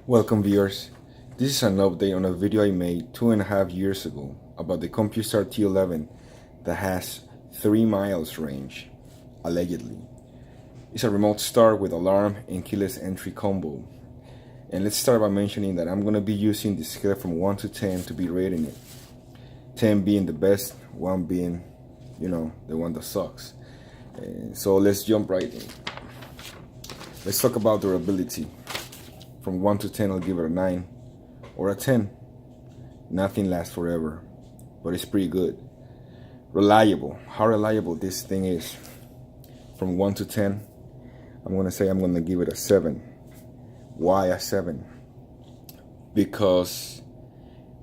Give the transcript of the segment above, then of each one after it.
Welcome viewers, this is an update on a video I made 2.5 years ago about the Compustar T11 that has 3 miles range, allegedly. It's a remote start with alarm and keyless entry combo. And let's start by mentioning that I'm going to be using the scale from 1 to 10 to be rating it. 10 being the best, 1 being, the one that sucks. And so let's jump right in. Let's talk about durability. From 1 to 10, I'll give it a 9 or a 10. Nothing lasts forever, but it's pretty good. Reliable. How reliable this thing is. From 1 to 10, I'm going to give it a 7. Why a 7? Because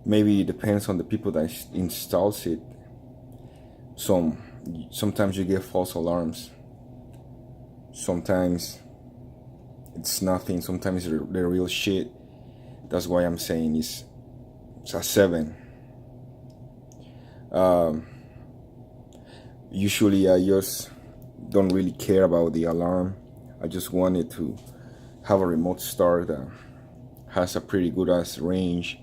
maybe it depends on the people that installs it. Sometimes you get false alarms. Sometimes it's nothing. Sometimes they're real shit. That's why I'm saying it's a 7. Usually I just don't really care about the alarm. I just wanted to have a remote start that has a pretty good ass range,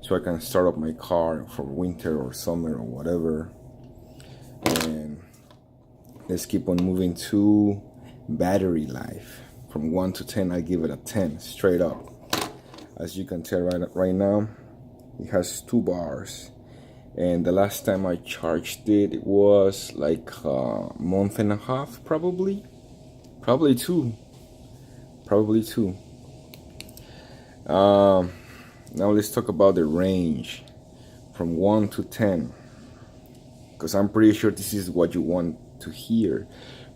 so I can start up my car for winter or summer or whatever. And let's keep on moving to battery life. From 1 to 10, I give it a 10, straight up. As you can tell right now, it has 2 bars. And the last time I charged it, it was like a month and a half, probably. Probably two. Now let's talk about the range. From 1 to 10. Because I'm pretty sure this is what you want to hear.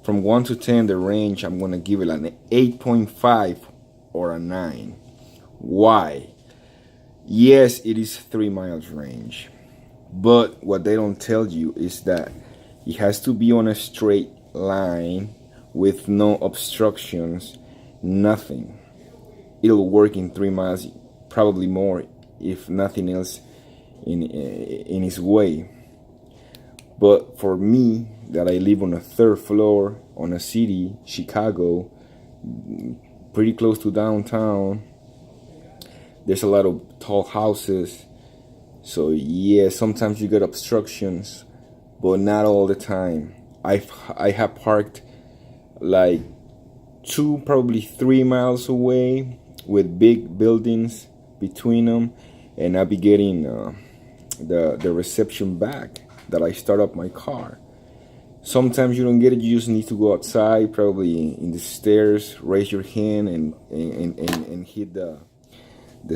From 1 to 10, the range, I'm going to give it an 8.5 or a 9. Why? Yes, it is 3 miles range. But what they don't tell you is that it has to be on a straight line with no obstructions, nothing. It'll work in 3 miles, probably more, if nothing else in its way. But for me, that I live on a 3rd floor on a city, Chicago, pretty close to downtown, there's a lot of tall houses. So yeah, sometimes you get obstructions, but not all the time. I have parked like 2, probably 3 miles away with big buildings between them, and I'll be getting the reception back that I start up my car. Sometimes you don't get it, you just need to go outside, probably in the stairs, raise your hand and hit the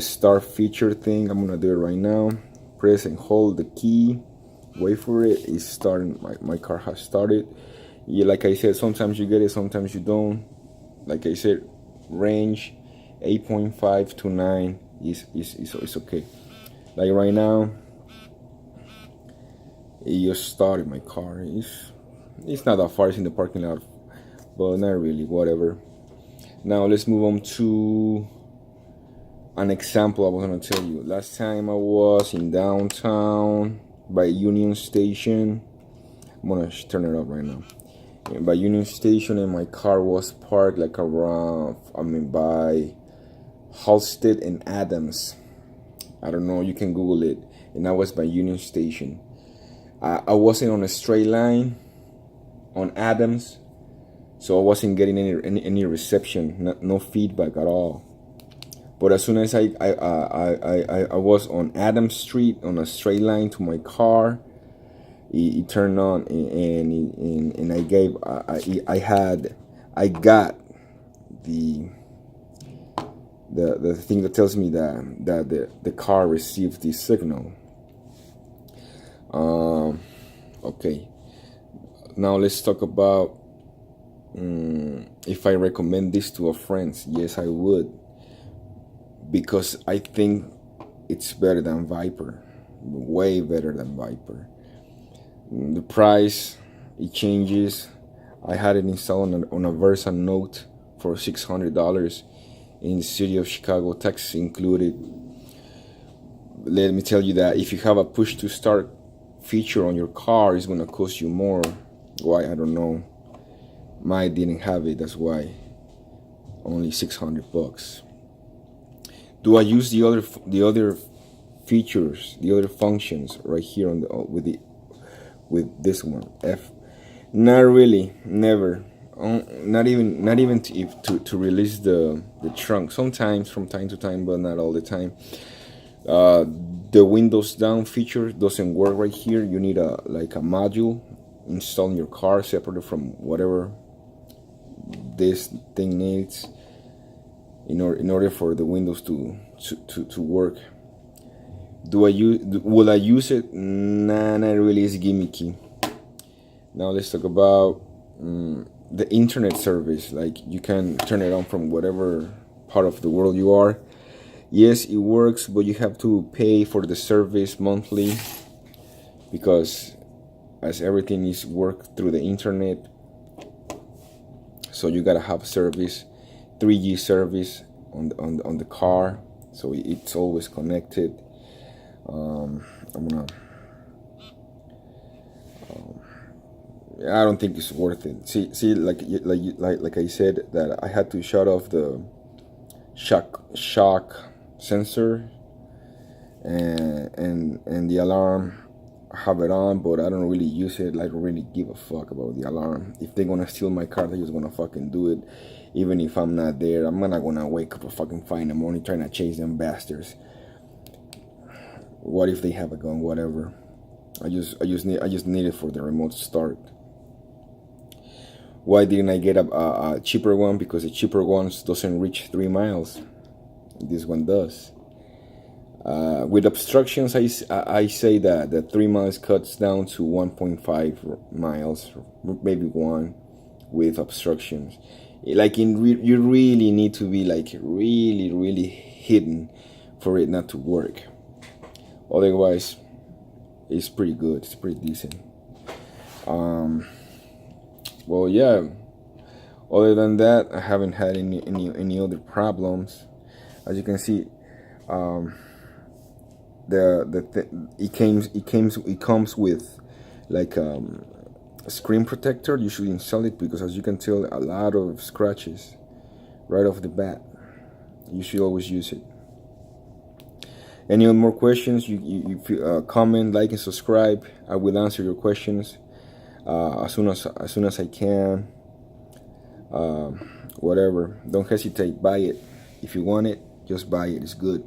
start feature thing. I'm gonna do it right now. Press and hold the key, wait for it. It's starting. My car has started. Yeah, like I said, sometimes you get it, sometimes you don't. Like I said, range 8.5 to 9 is okay. Like right now, it just started my car. It's not that far, it's in the parking lot, but not really, whatever. Now let's move on to an example I was gonna tell you. Last time I was in downtown by Union Station. I'm gonna turn it up right now. By Union Station, and my car was parked like around, by Halsted and Adams. I don't know, you can Google it. And I was by Union Station. I wasn't on a straight line on Adams, so I wasn't getting any reception, no feedback at all. But as soon as I was on Adams Street on a straight line to my car, it turned on, and I got the thing that tells me that the car received the signal. Okay. Now let's talk about if I recommend this to a friend. Yes, I would, because I think it's better than Viper, way better than Viper. The price, it changes. I had it installed on a Versa Note for $600 in the city of Chicago, taxes included. Let me tell you that if you have a push to start feature on your car, it's going to cost you more. Why? I don't know. Mine didn't have it, that's why. Only $600. Do I use the other features, the other functions right here on the with this one F? Not really, never. Not even to release the trunk. Sometimes from time to time, but not all the time. The Windows down feature doesn't work right here. You need a module installed in your car, separate from whatever this thing needs in order for the Windows to work. Will I use it? Nah, not really. It's gimmicky. Now let's talk about the internet service. Like, you can turn it on from whatever part of the world you are. Yes, it works, but you have to pay for the service monthly, because as everything is worked through the internet, so you gotta have service, 3G service on the car, so it's always connected. I don't think it's worth it. See, like I said, that I had to shut off the shock sensor, and the alarm. I have it on, but I don't really use it. I don't really give a fuck about the alarm. If they're gonna steal my car, they're just gonna fucking do it. Even if I'm not there, I'm not gonna wake up at fucking 5 in the morning trying to chase them bastards. What if they have a gun? Whatever. I just need it for the remote start. Why didn't I get a cheaper one? Because the cheaper ones doesn't reach 3 miles. This one does. With obstructions, I say that the 3 miles cuts down to 1.5 miles, maybe 1, with obstructions. Like, you really need to be like really hidden for it not to work. Otherwise, it's pretty good. It's pretty decent. Well, yeah. Other than that, I haven't had any other problems. As you can see, it comes with like a screen protector. You should install it, because as you can tell, a lot of scratches right off the bat. You should always use it. Any more questions? You comment, like, and subscribe. I will answer your questions as soon as I can. Whatever. Don't hesitate. Buy it if you want it. Just buy it. It's good.